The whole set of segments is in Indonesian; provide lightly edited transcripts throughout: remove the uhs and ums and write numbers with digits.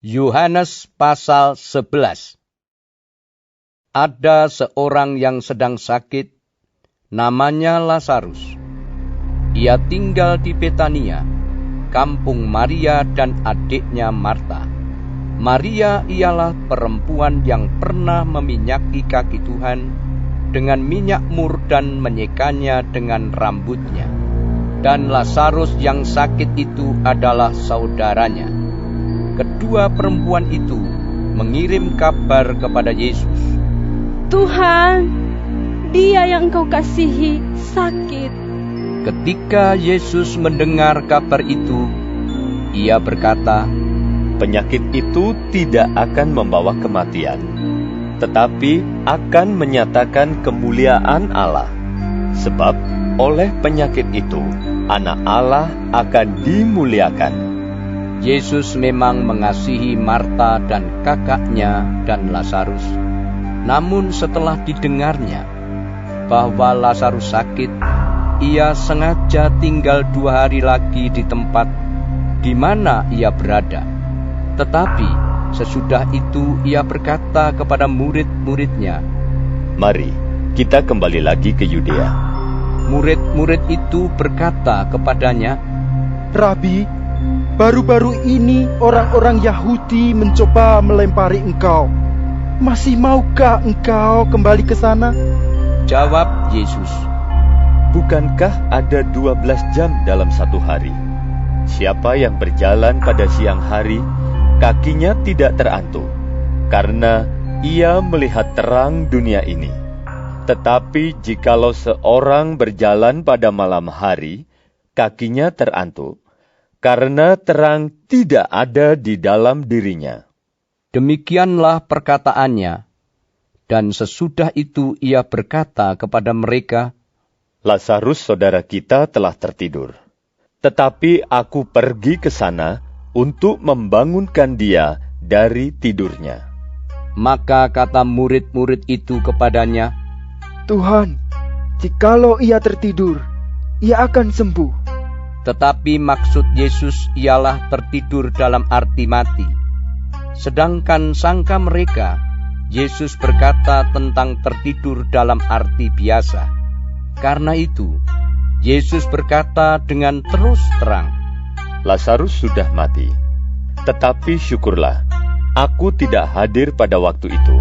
Yohanes pasal 11. Ada seorang yang sedang sakit, namanya Lazarus. Ia tinggal di Betania, kampung Maria dan adiknya Marta. Maria ialah perempuan yang pernah meminyaki kaki Tuhan dengan minyak mur dan menyekanya dengan rambutnya. Dan Lazarus yang sakit itu adalah saudaranya. Kedua perempuan itu mengirim kabar kepada Yesus. Tuhan, dia yang Engkau kasihi sakit. Ketika Yesus mendengar kabar itu, ia berkata, penyakit itu tidak akan membawa kematian, tetapi akan menyatakan kemuliaan Allah. Sebab oleh penyakit itu, Anak Allah akan dimuliakan. Yesus memang mengasihi Marta dan kakaknya dan Lazarus. Namun setelah didengarnya bahwa Lazarus sakit, ia sengaja tinggal 2 hari lagi di tempat di mana ia berada. Tetapi sesudah itu ia berkata kepada murid-muridnya, "Mari, kita kembali lagi ke Yudea." Murid-murid itu berkata kepadanya, "Rabi, baru-baru ini orang-orang Yahudi mencoba melempari Engkau. Masih maukah Engkau kembali ke sana?" Jawab Yesus, "Bukankah ada 12 jam dalam satu hari? Siapa yang berjalan pada siang hari, kakinya tidak terantuk, karena ia melihat terang dunia ini. Tetapi jikalau seorang berjalan pada malam hari, kakinya terantuk, karena terang tidak ada di dalam dirinya." Demikianlah perkataannya. Dan sesudah itu ia berkata kepada mereka, "Lazarus saudara kita telah tertidur. Tetapi aku pergi ke sana untuk membangunkan dia dari tidurnya." Maka kata murid-murid itu kepadanya, "Tuhan, jikalau ia tertidur, ia akan sembuh." Tetapi maksud Yesus ialah tertidur dalam arti mati. Sedangkan sangka mereka, Yesus berkata tentang tertidur dalam arti biasa. Karena itu, Yesus berkata dengan terus terang, "Lazarus sudah mati. Tetapi syukurlah, aku tidak hadir pada waktu itu.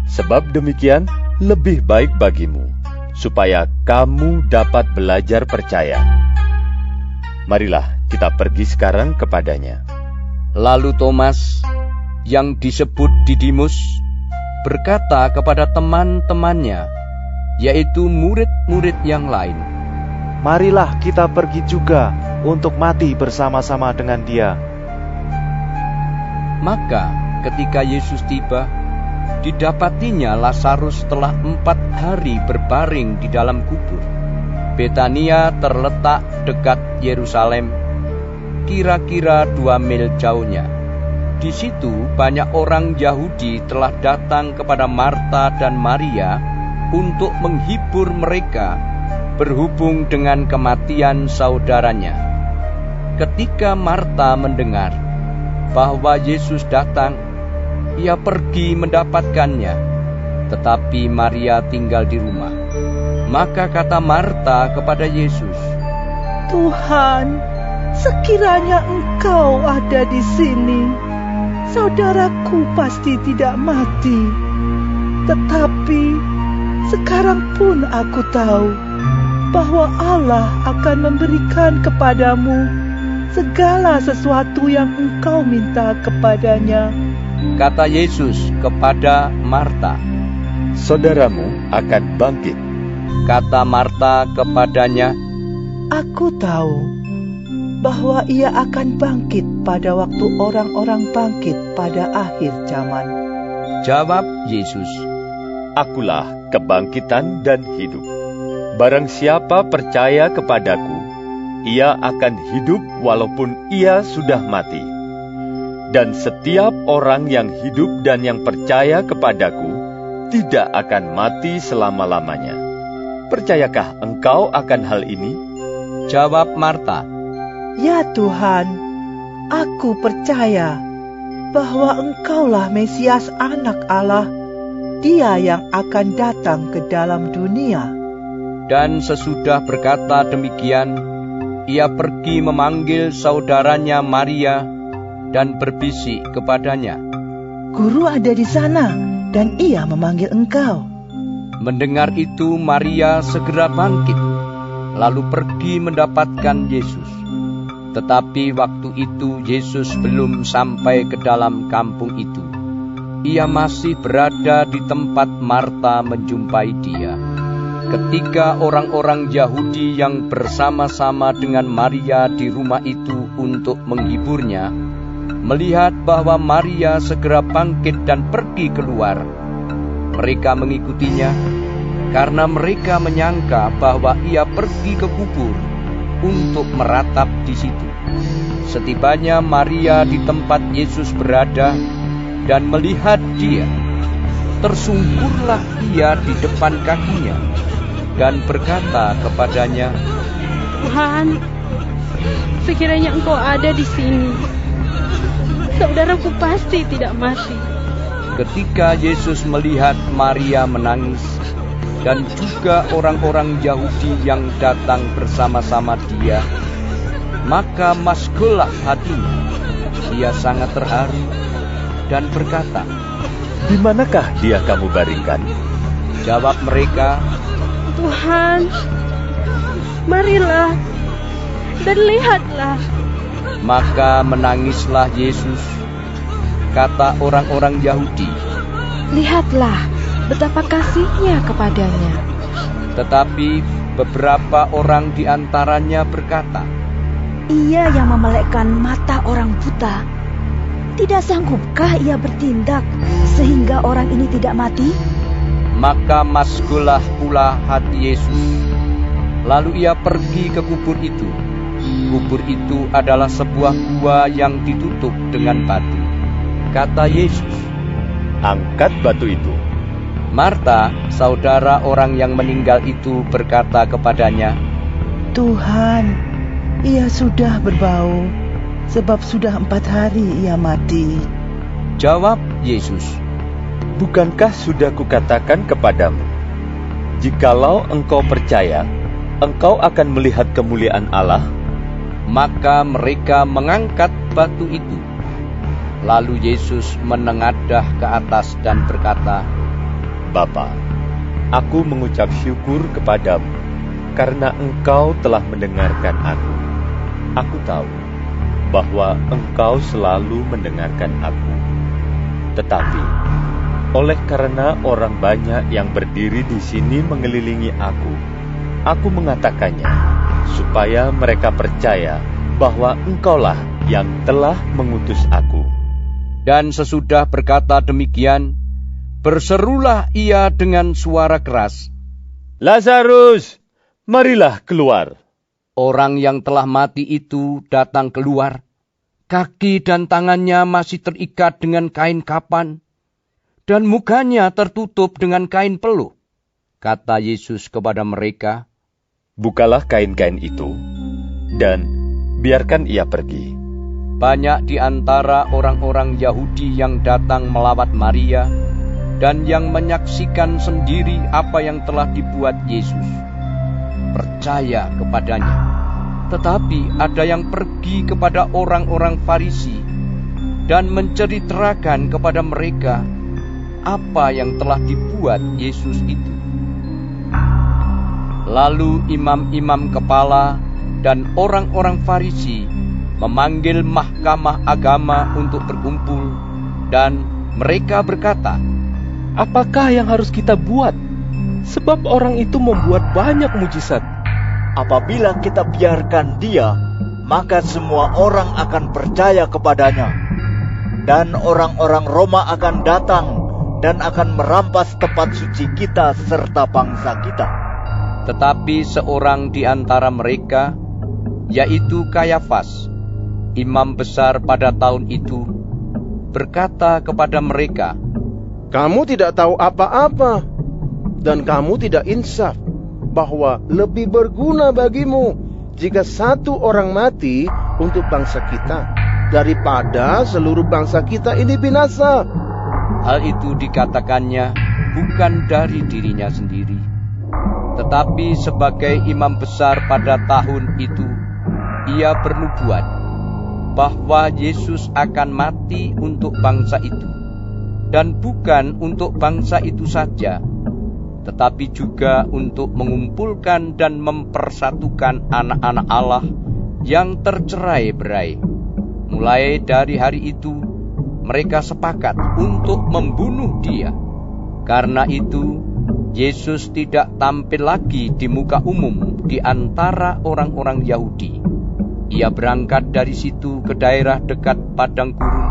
Sebab demikian lebih baik bagimu, supaya kamu dapat belajar percaya. Marilah kita pergi sekarang kepadanya." Lalu Thomas, yang disebut Didimus, berkata kepada teman-temannya, yaitu murid-murid yang lain, "Marilah kita pergi juga untuk mati bersama-sama dengan dia." Maka ketika Yesus tiba, didapatinya Lazarus telah 4 hari berbaring di dalam kubur. Betania terletak dekat Yerusalem, kira-kira 2 mil jauhnya. Di situ banyak orang Yahudi telah datang kepada Marta dan Maria untuk menghibur mereka berhubung dengan kematian saudaranya. Ketika Marta mendengar bahwa Yesus datang, ia pergi mendapatkannya, tetapi Maria tinggal di rumah. Maka kata Marta kepada Yesus, "Tuhan, sekiranya Engkau ada di sini, saudaraku pasti tidak mati. Tetapi sekarang pun aku tahu bahwa Allah akan memberikan kepadamu segala sesuatu yang Engkau minta kepadanya." Kata Yesus kepada Marta, "Saudaramu akan bangkit." Kata Marta kepadanya, "Aku tahu bahwa ia akan bangkit pada waktu orang-orang bangkit pada akhir zaman." Jawab Yesus, "Akulah kebangkitan dan hidup. Barang siapa percaya kepadaku, ia akan hidup walaupun ia sudah mati. Dan setiap orang yang hidup dan yang percaya kepadaku tidak akan mati selama-lamanya. Percayakah engkau akan hal ini?" Jawab Marta, "Ya Tuhan, aku percaya bahwa Engkaulah Mesias Anak Allah, Dia yang akan datang ke dalam dunia. Dan sesudah berkata demikian, ia pergi memanggil saudaranya Maria dan berbisik kepadanya, Guru ada di sana, dan ia memanggil engkau. Mendengar itu Maria segera bangkit, lalu pergi mendapatkan Yesus. Tetapi waktu itu Yesus belum sampai ke dalam kampung itu. Ia masih berada di tempat Marta menjumpai dia. Ketika orang-orang Yahudi yang bersama-sama dengan Maria di rumah itu untuk menghiburnya, melihat bahwa Maria segera bangkit dan pergi keluar, mereka mengikutinya karena mereka menyangka bahwa ia pergi ke kubur untuk meratap di situ. Setibanya Maria di tempat Yesus berada dan melihat dia, tersungkurlah ia di depan kakinya dan berkata kepadanya, Tuhan, sekiranya Engkau ada di sini, saudaraku pasti tidak mati. Ketika Yesus melihat Maria menangis, dan juga orang-orang Yahudi yang datang bersama-sama dia, maka maskullah hatinya. Ia sangat terharu dan berkata, Di manakah dia kamu baringkan? Jawab mereka, Tuhan, marilah dan lihatlah. Maka menangislah Yesus. Kata orang-orang Yahudi, Lihatlah betapa kasihnya kepadanya. Tetapi beberapa orang di antaranya berkata, Ia yang memelekkan mata orang buta. Tidak sanggupkah ia bertindak sehingga orang ini tidak mati? Maka maskullah pula hati Yesus. Lalu ia pergi ke kubur itu. Kubur itu adalah sebuah gua yang ditutup dengan batu. Kata Yesus, Angkat batu itu. Marta, saudara orang yang meninggal itu, berkata kepadanya, Tuhan, ia sudah berbau, sebab sudah 4 hari ia mati. Jawab Yesus, Bukankah sudah kukatakan kepadamu, jikalau engkau percaya, engkau akan melihat kemuliaan Allah? Maka mereka mengangkat batu itu. Lalu Yesus menengadah ke atas dan berkata, Bapa, aku mengucap syukur kepadamu, karena engkau telah mendengarkan aku. Aku tahu bahwa engkau selalu mendengarkan aku. Tetapi, oleh karena orang banyak yang berdiri di sini mengelilingi aku mengatakannya, supaya mereka percaya bahwa engkaulah yang telah mengutus aku. Dan sesudah berkata demikian, berserulah ia dengan suara keras, Lazarus, marilah keluar. Orang yang telah mati itu datang keluar. Kaki dan tangannya masih terikat dengan kain kapan, dan mukanya tertutup dengan kain peluh. Kata Yesus kepada mereka, Bukalah kain-kain itu, dan biarkan ia pergi. Banyak di antara orang-orang Yahudi yang datang melawat Maria, dan yang menyaksikan sendiri apa yang telah dibuat Yesus, percaya kepadanya. Tetapi ada yang pergi kepada orang-orang Farisi dan menceritakan kepada mereka apa yang telah dibuat Yesus itu. Lalu imam-imam kepala dan orang-orang Farisi memanggil mahkamah agama untuk berkumpul, dan mereka berkata, Apakah yang harus kita buat? Sebab orang itu membuat banyak mujizat. Apabila kita biarkan dia, maka semua orang akan percaya kepadanya. Dan orang-orang Roma akan datang dan akan merampas tempat suci kita serta bangsa kita. Tetapi seorang di antara mereka, yaitu Kayafas, imam besar pada tahun itu, berkata kepada mereka, Kamu tidak tahu apa-apa, dan kamu tidak insaf, bahwa lebih berguna bagimu jika 1 orang mati untuk bangsa kita, daripada seluruh bangsa kita ini binasa. Hal itu dikatakannya bukan dari dirinya sendiri, tetapi sebagai imam besar pada tahun itu, ia bernubuat bahwa Yesus akan mati untuk bangsa itu, dan bukan untuk bangsa itu saja, tetapi juga untuk mengumpulkan dan mempersatukan anak-anak Allah yang tercerai-berai. Mulai dari hari itu, mereka sepakat untuk membunuh Dia. Karena itu, Yesus tidak tampil lagi di muka umum di antara orang-orang Yahudi. Ia berangkat dari situ ke daerah dekat padang gurun,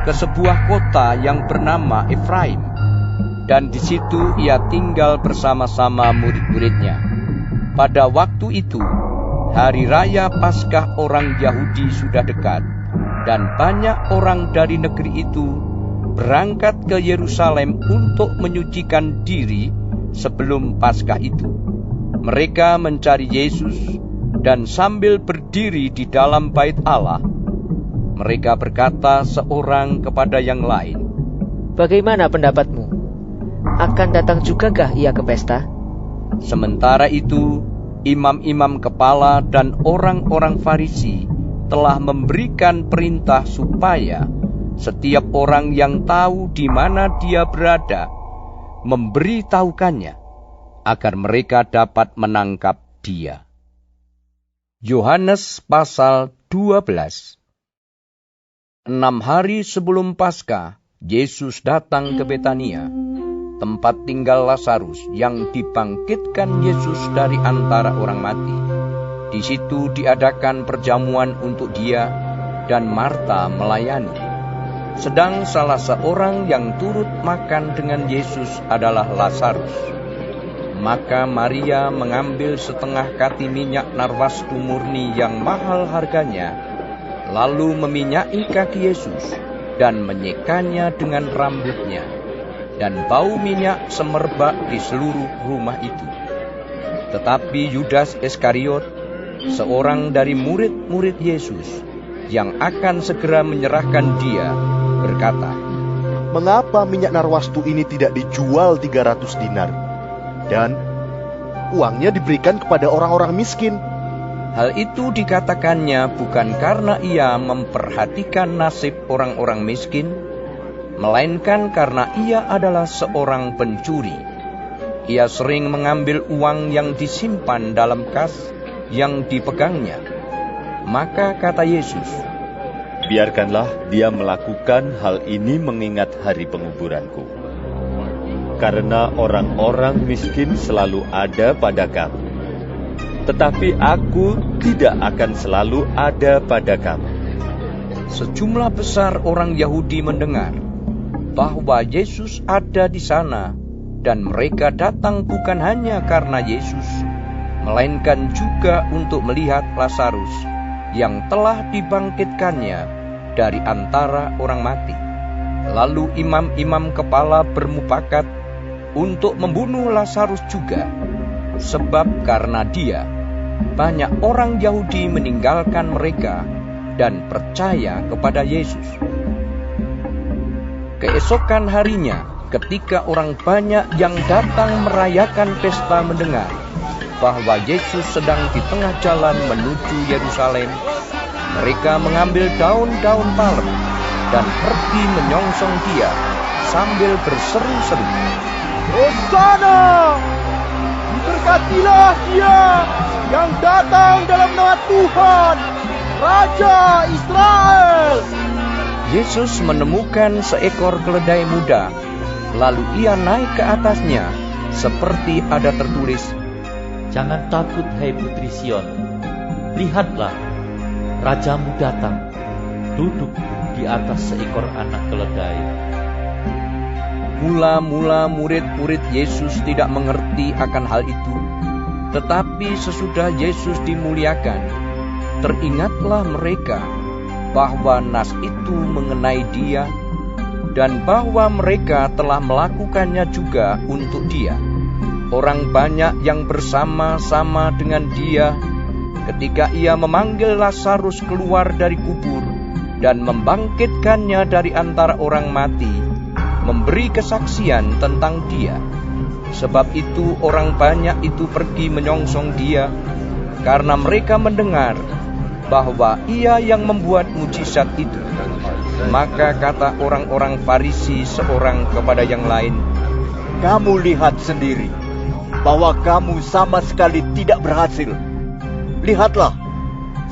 ke sebuah kota yang bernama Efraim, dan di situ ia tinggal bersama-sama murid-muridnya. Pada waktu itu, hari raya Paskah orang Yahudi sudah dekat, dan banyak orang dari negeri itu berangkat ke Yerusalem untuk menyucikan diri sebelum Paskah itu. Mereka mencari Yesus, dan sambil berdiri di dalam bait Allah, mereka berkata seorang kepada yang lain, "Bagaimana pendapatmu? Akan datang jugakah ia ke pesta?" Sementara itu, imam-imam kepala dan orang-orang Farisi telah memberikan perintah supaya setiap orang yang tahu di mana dia berada memberitahukannya, agar mereka dapat menangkap dia. Yohanes pasal 12. 6 hari sebelum Paskah, Yesus datang ke Betania, tempat tinggal Lazarus yang dibangkitkan Yesus dari antara orang mati. Di situ diadakan perjamuan untuk Dia, dan Marta melayani. Sedang salah seorang yang turut makan dengan Yesus adalah Lazarus. Maka Maria mengambil setengah kati minyak narwastu murni yang mahal harganya, lalu meminyaki kaki Yesus dan menyekanya dengan rambutnya, dan bau minyak semerbak di seluruh rumah itu. Tetapi Yudas Iskariot, seorang dari murid-murid Yesus yang akan segera menyerahkan Dia, berkata, "Mengapa minyak narwastu ini tidak dijual 300 dinar? Dan uangnya diberikan kepada orang-orang miskin?" Hal itu dikatakannya bukan karena ia memperhatikan nasib orang-orang miskin, melainkan karena ia adalah seorang pencuri. Ia sering mengambil uang yang disimpan dalam kas yang dipegangnya. Maka kata Yesus, "Biarkanlah dia melakukan hal ini mengingat hari penguburanku. Karena orang-orang miskin selalu ada pada kamu, tetapi aku tidak akan selalu ada pada kamu." Sejumlah besar orang Yahudi mendengar bahwa Yesus ada di sana, dan mereka datang bukan hanya karena Yesus, melainkan juga untuk melihat Lazarus yang telah dibangkitkannya dari antara orang mati. Lalu imam-imam kepala bermufakat untuk membunuh Lazarus juga, sebab karena dia, banyak orang Yahudi meninggalkan mereka dan percaya kepada Yesus. Keesokan harinya, ketika orang banyak yang datang merayakan pesta mendengar bahwa Yesus sedang di tengah jalan menuju Yerusalem, mereka mengambil daun-daun palem dan pergi menyongsong Dia sambil berseru-seru, "Hosana! Diberkatilah Dia yang datang dalam nama Tuhan, Raja Israel." Yesus menemukan seekor keledai muda, lalu ia naik ke atasnya, seperti ada tertulis, "Jangan takut, hai putri Sion. Lihatlah, Rajamu datang, duduk di atas seekor anak keledai." Mula-mula murid-murid Yesus tidak mengerti akan hal itu. Tetapi sesudah Yesus dimuliakan, teringatlah mereka bahwa nas itu mengenai Dia, dan bahwa mereka telah melakukannya juga untuk Dia. Orang banyak yang bersama-sama dengan Dia ketika Ia memanggil Lazarus keluar dari kubur dan membangkitkannya dari antara orang mati, memberi kesaksian tentang Dia. Sebab itu orang banyak itu pergi menyongsong Dia, karena mereka mendengar bahwa Ia yang membuat mujizat itu. Maka kata orang-orang Farisi seorang kepada yang lain, "Kamu lihat sendiri bahwa kamu sama sekali tidak berhasil. Lihatlah,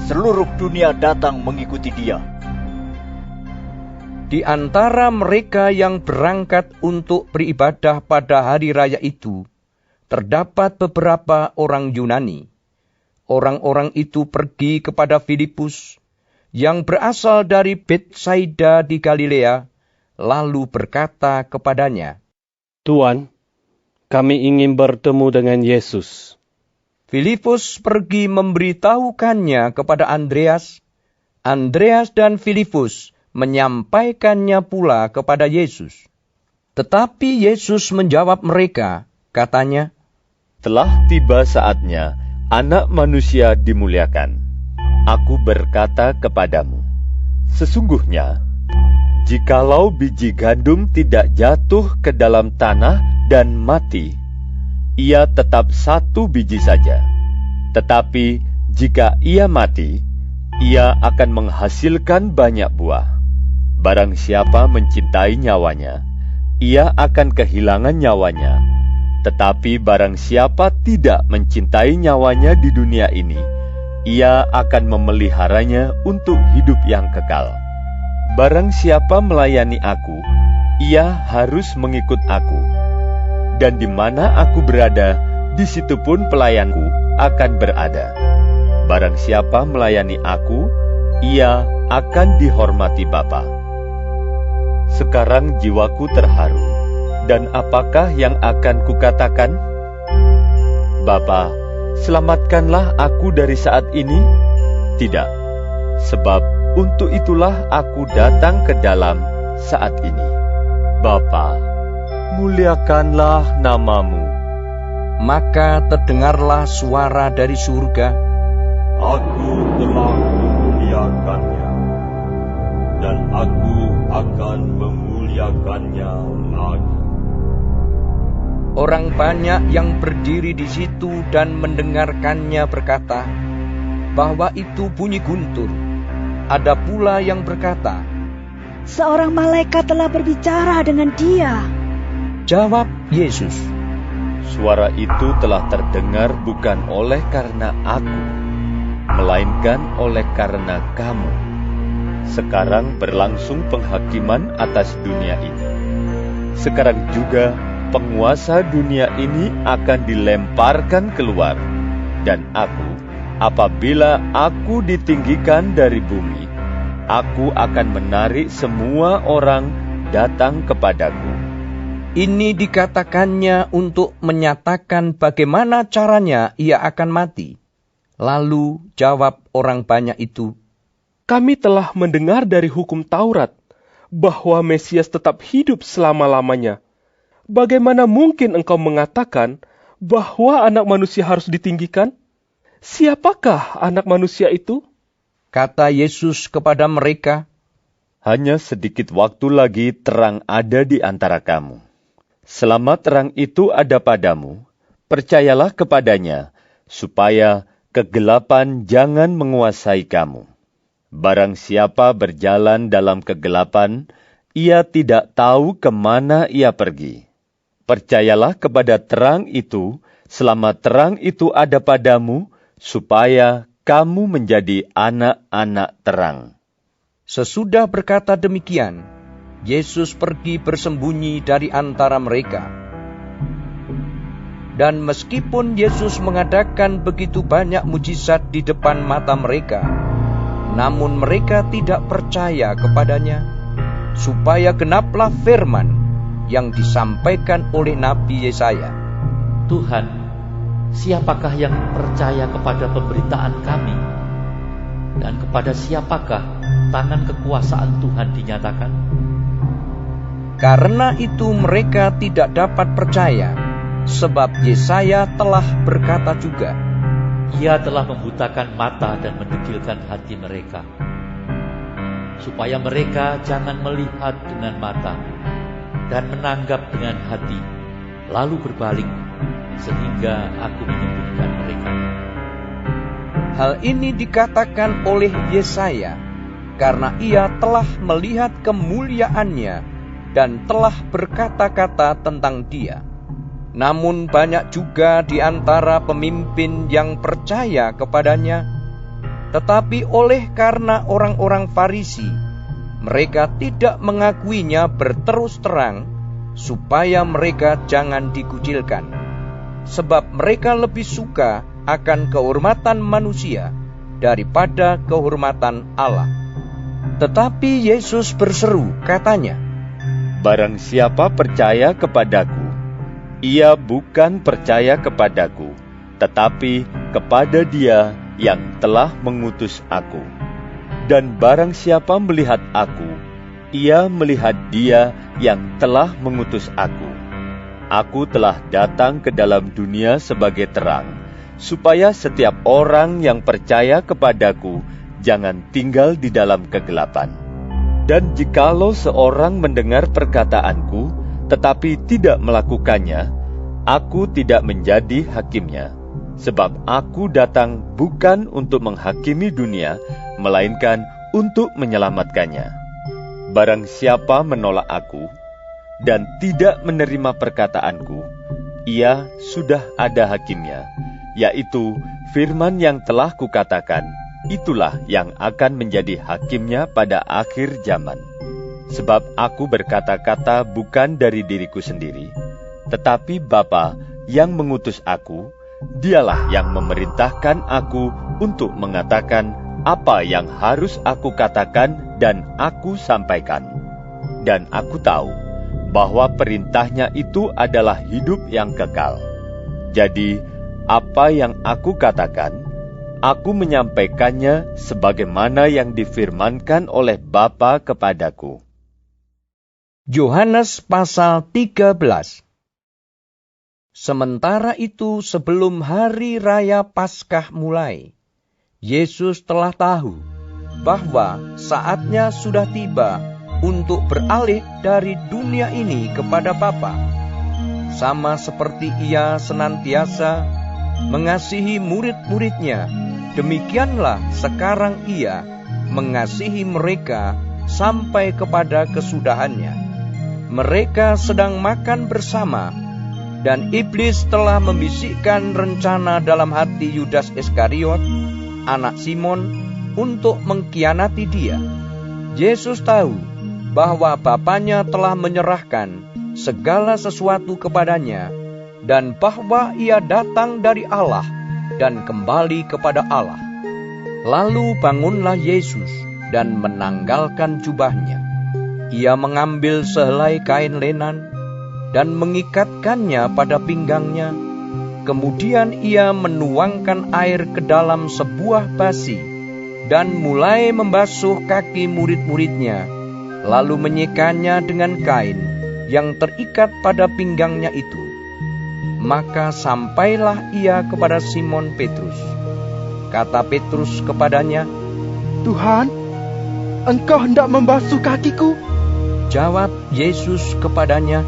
seluruh dunia datang mengikuti Dia." Di antara mereka yang berangkat untuk beribadah pada hari raya itu, terdapat beberapa orang Yunani. Orang-orang itu pergi kepada Filipus, yang berasal dari Betsaida di Galilea, lalu berkata kepadanya, "Tuan, kami ingin bertemu dengan Yesus." Filipus pergi memberitahukannya kepada Andreas. Andreas dan Filipus menyampaikannya pula kepada Yesus. Tetapi Yesus menjawab mereka, katanya, "Telah tiba saatnya Anak Manusia dimuliakan. Aku berkata kepadamu, sesungguhnya, jikalau biji gandum tidak jatuh ke dalam tanah dan mati, ia tetap satu biji saja. Tetapi jika ia mati, ia akan menghasilkan banyak buah. Barang siapa mencintai nyawanya, ia akan kehilangan nyawanya. Tetapi barang siapa tidak mencintai nyawanya di dunia ini, ia akan memeliharanya untuk hidup yang kekal. Barang siapa melayani aku, ia harus mengikut aku. Dan di mana aku berada, di situ pun pelayanku akan berada. Barang siapa melayani aku, ia akan dihormati Bapa." Sekarang jiwaku terharu, dan apakah yang akan kukatakan? Bapa, selamatkanlah aku dari saat ini? Tidak, sebab untuk itulah aku datang ke dalam saat ini. Bapa, muliakanlah namamu. Maka terdengarlah suara dari surga, "Aku telah memuliakannya, dan aku akan memuliakannya lagi." Orang banyak yang berdiri di situ dan mendengarkannya berkata bahwa itu bunyi guntur. Ada pula yang berkata, "Seorang malaikat telah berbicara dengan dia." Jawab Yesus, Suara itu telah terdengar bukan oleh karena aku, melainkan oleh karena kamu. Sekarang berlangsung penghakiman atas dunia ini. Sekarang juga penguasa dunia ini akan dilemparkan keluar. Dan aku, apabila aku ditinggikan dari bumi, aku akan menarik semua orang datang kepadaku. Ini dikatakannya untuk menyatakan bagaimana caranya ia akan mati. Lalu jawab orang banyak itu, "Kami telah mendengar dari hukum Taurat bahwa Mesias tetap hidup selama-lamanya. Bagaimana mungkin engkau mengatakan bahwa anak manusia harus ditinggikan? Siapakah anak manusia itu?" Kata Yesus kepada mereka, "Hanya sedikit waktu lagi terang ada di antara kamu. Selama terang itu ada padamu, percayalah kepadanya, supaya kegelapan jangan menguasai kamu. Barang siapa berjalan dalam kegelapan, ia tidak tahu kemana ia pergi. Percayalah kepada terang itu, selama terang itu ada padamu, supaya kamu menjadi anak-anak terang." Sesudah berkata demikian, Yesus pergi bersembunyi dari antara mereka. Dan meskipun Yesus mengadakan begitu banyak mujizat di depan mata mereka, namun mereka tidak percaya kepadanya, supaya genaplah firman yang disampaikan oleh Nabi Yesaya. "Tuhan, siapakah yang percaya kepada pemberitaan kami? Dan kepada siapakah tangan kekuasaan Tuhan dinyatakan?" Karena itu mereka tidak dapat percaya, sebab Yesaya telah berkata juga, "Ia telah membutakan mata dan mendegilkan hati mereka, supaya mereka jangan melihat dengan mata dan menanggap dengan hati, lalu berbalik, sehingga aku menyembuhkan mereka. Hal ini dikatakan oleh Yesaya, karena ia telah melihat kemuliaannya dan telah berkata-kata tentang dia. Namun banyak juga di antara pemimpin yang percaya kepadanya, tetapi oleh karena orang-orang Farisi, mereka tidak mengakuinya berterus terang, supaya mereka jangan dikucilkan. Sebab mereka lebih suka akan kehormatan manusia daripada kehormatan Allah. Tetapi Yesus berseru, katanya, "Barang siapa percaya kepadaku, ia bukan percaya kepadaku, tetapi kepada Dia yang telah mengutus aku. Dan barang siapa melihat aku, ia melihat Dia yang telah mengutus aku. Aku telah datang ke dalam dunia sebagai terang, supaya setiap orang yang percaya kepadaku jangan tinggal di dalam kegelapan. Dan jikalau seorang mendengar perkataanku, tetapi tidak melakukannya, aku tidak menjadi hakimnya. Sebab aku datang bukan untuk menghakimi dunia, melainkan untuk menyelamatkannya. Barang siapa menolak aku dan tidak menerima perkataanku, ia sudah ada hakimnya, yaitu firman yang telah kukatakan, itulah yang akan menjadi hakimnya pada akhir zaman. Sebab aku berkata-kata bukan dari diriku sendiri, tetapi Bapa yang mengutus aku, Dialah yang memerintahkan aku untuk mengatakan apa yang harus aku katakan dan aku sampaikan. Dan aku tahu bahwa perintahnya itu adalah hidup yang kekal. Jadi, apa yang aku katakan, aku menyampaikannya sebagaimana yang difirmankan oleh Bapa kepadaku." Yohanes pasal 13. Sementara itu, sebelum hari raya Paskah mulai, Yesus telah tahu bahwa saatnya sudah tiba untuk beralih dari dunia ini kepada Bapa. Sama seperti ia senantiasa mengasihi murid-muridnya, demikianlah sekarang ia mengasihi mereka sampai kepada kesudahannya. Mereka sedang makan bersama, dan iblis telah membisikkan rencana dalam hati Yudas Iskariot, anak Simon, untuk mengkhianati dia. Yesus tahu bahwa Bapanya telah menyerahkan segala sesuatu kepadanya, dan bahwa ia datang dari Allah dan kembali kepada Allah. Lalu bangunlah Yesus dan menanggalkan jubahnya. Ia mengambil sehelai kain lenan dan mengikatkannya pada pinggangnya. Kemudian ia menuangkan air ke dalam sebuah basi dan mulai membasuh kaki murid-muridnya, lalu menyekanya dengan kain yang terikat pada pinggangnya itu. Maka sampailah ia kepada Simon Petrus. Kata Petrus kepadanya, "Tuhan, Engkau hendak membasuh kakiku?" Jawab Yesus kepadanya,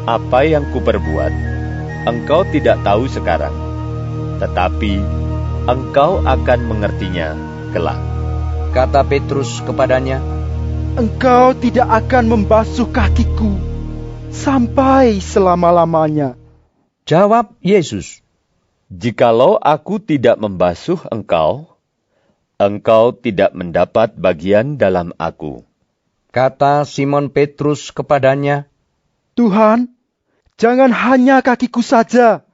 "Apa yang kuperbuat, engkau tidak tahu sekarang, tetapi engkau akan mengertinya kelak." Kata Petrus kepadanya, "Engkau tidak akan membasuh kakiku sampai selama-lamanya." Jawab Yesus, "Jikalau aku tidak membasuh engkau, engkau tidak mendapat bagian dalam aku." Kata Simon Petrus kepadanya, "Tuhan, jangan hanya kakiku saja,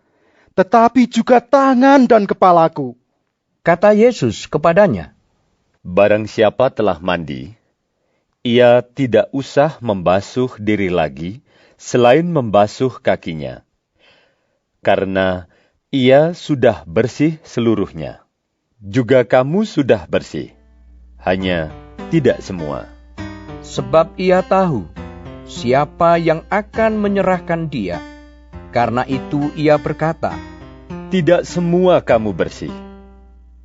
tetapi juga tangan dan kepalaku." Kata Yesus kepadanya, "Barang siapa telah mandi, ia tidak usah membasuh diri lagi selain membasuh kakinya, karena ia sudah bersih seluruhnya. Juga kamu sudah bersih, hanya tidak semua." Sebab ia tahu siapa yang akan menyerahkan dia. Karena itu ia berkata, "Tidak semua kamu bersih."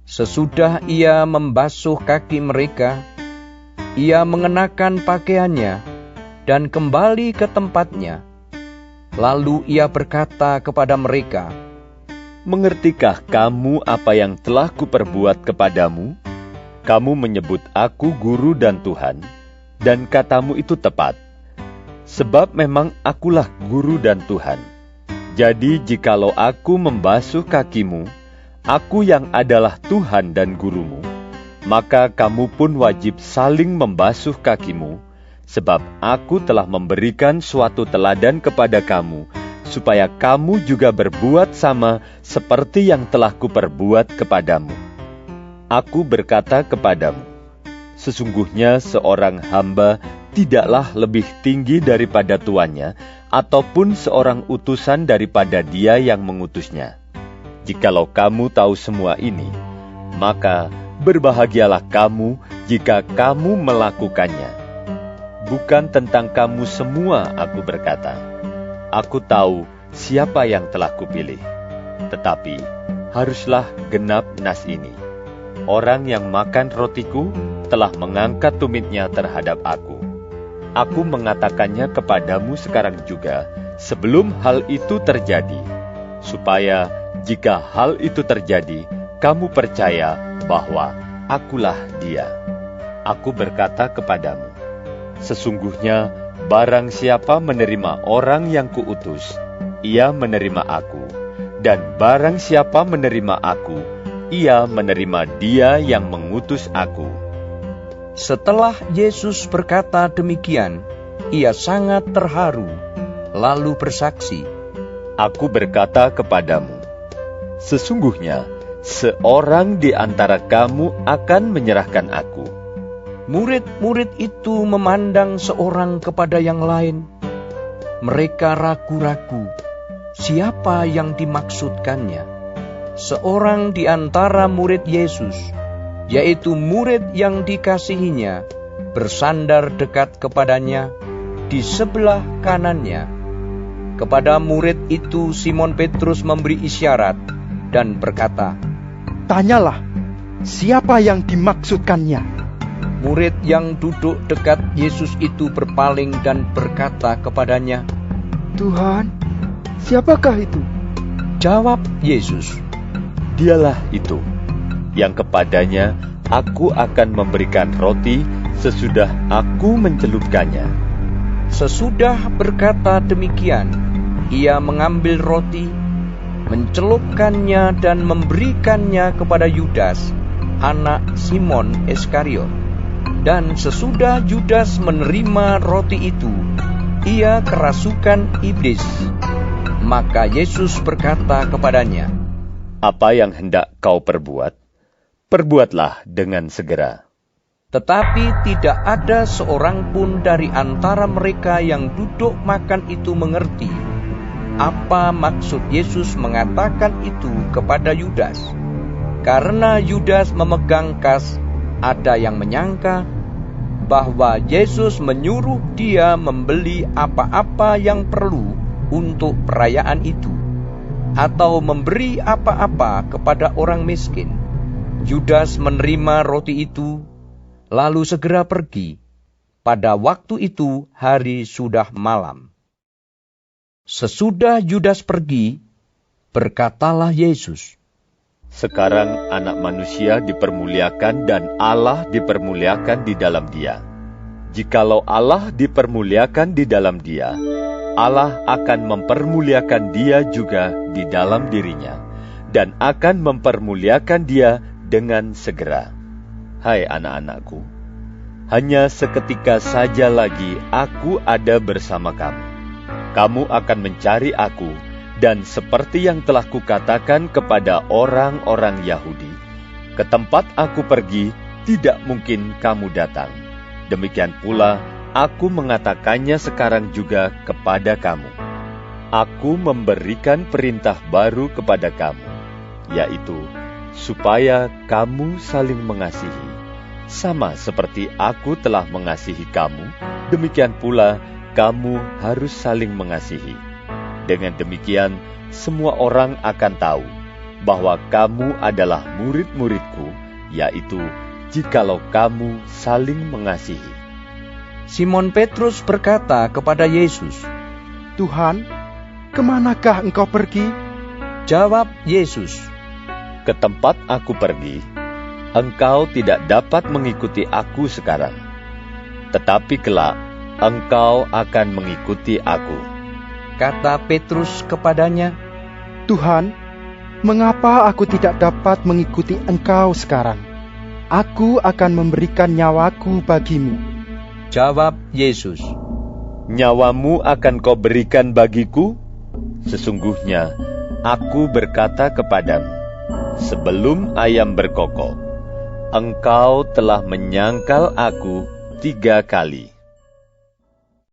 Sesudah ia membasuh kaki mereka, ia mengenakan pakaiannya dan kembali ke tempatnya. Lalu ia berkata kepada mereka, "Mengertikah kamu apa yang telah kuperbuat kepadamu? Kamu menyebut aku guru dan Tuhan, dan katamu itu tepat. Sebab memang akulah guru dan Tuhan. Jadi jikalau aku membasuh kakimu, aku yang adalah Tuhan dan gurumu, maka kamu pun wajib saling membasuh kakimu, sebab aku telah memberikan suatu teladan kepada kamu, supaya kamu juga berbuat sama seperti yang telah kuperbuat kepadamu. Aku berkata kepadamu, sesungguhnya seorang hamba tidaklah lebih tinggi daripada tuannya, ataupun seorang utusan daripada dia yang mengutusnya. Jikalau kamu tahu semua ini, maka berbahagialah kamu jika kamu melakukannya. Bukan tentang kamu semua aku berkata. Aku tahu siapa yang telah kupilih. Tetapi haruslah genap nas ini. Orang yang makan rotiku telah mengangkat tumitnya terhadap aku. Aku mengatakannya kepadamu sekarang juga, sebelum hal itu terjadi, supaya jika hal itu terjadi, kamu percaya bahwa akulah dia. Aku berkata kepadamu, sesungguhnya barang siapa menerima orang yang kuutus, ia menerima aku, dan barang siapa menerima aku, ia menerima dia yang mengutus aku. Setelah Yesus berkata demikian, ia sangat terharu, lalu bersaksi, Aku berkata kepadamu, sesungguhnya seorang di antara kamu akan menyerahkan aku. Murid-murid itu memandang seorang kepada yang lain. Mereka ragu-ragu, siapa yang dimaksudkannya. Seorang di antara murid Yesus, yaitu murid yang dikasihinya, bersandar dekat kepadanya di sebelah kanannya. Kepada murid itu Simon Petrus memberi isyarat dan berkata, Tanyalah, siapa yang dimaksudkannya? Murid yang duduk dekat Yesus itu berpaling dan berkata kepadanya, Tuhan, siapakah itu? Jawab Yesus, Dialah itu, yang kepadanya aku akan memberikan roti sesudah aku mencelupkannya. Sesudah berkata demikian, ia mengambil roti, mencelupkannya dan memberikannya kepada Yudas, anak Simon Iskariot. Dan sesudah Yudas menerima roti itu, ia kerasukan iblis. Maka Yesus berkata kepadanya, Apa yang hendak kau perbuat? Perbuatlah dengan segera. Tetapi tidak ada seorang pun dari antara mereka yang duduk makan itu mengerti apa maksud Yesus mengatakan itu kepada Yudas. Karena Yudas memegang kas, ada yang menyangka bahwa Yesus menyuruh dia membeli apa-apa yang perlu untuk perayaan itu, atau memberi apa-apa kepada orang miskin. Yudas menerima roti itu, lalu segera pergi. Pada waktu itu hari sudah malam. Sesudah Yudas pergi, berkatalah Yesus, Sekarang anak manusia dipermuliakan dan Allah dipermuliakan di dalam dia. Jikalau Allah dipermuliakan di dalam dia, Allah akan mempermuliakan dia juga di dalam dirinya, dan akan mempermuliakan dia dengan segera. Hai anak-anakku, hanya seketika saja lagi aku ada bersama kamu. Kamu akan mencari aku, dan seperti yang telah kukatakan kepada orang-orang Yahudi, ke tempat aku pergi tidak mungkin kamu datang. Demikian pula aku mengatakannya sekarang juga kepada kamu. Aku memberikan perintah baru kepada kamu, yaitu supaya kamu saling mengasihi. Sama seperti aku telah mengasihi kamu, demikian pula kamu harus saling mengasihi. Dengan demikian, semua orang akan tahu bahwa kamu adalah murid-muridku, yaitu jikalau kamu saling mengasihi. Simon Petrus berkata kepada Yesus, Tuhan, kemanakah engkau pergi? Jawab Yesus, Ke tempat aku pergi, engkau tidak dapat mengikuti aku sekarang. Tetapi kelak, engkau akan mengikuti aku. Kata Petrus kepadanya, Tuhan, mengapa aku tidak dapat mengikuti engkau sekarang? Aku akan memberikan nyawaku bagimu. Jawab Yesus, Nyawamu akan kau berikan bagiku? Sesungguhnya, aku berkata kepadamu, sebelum ayam berkokok, engkau telah menyangkal aku 3 kali.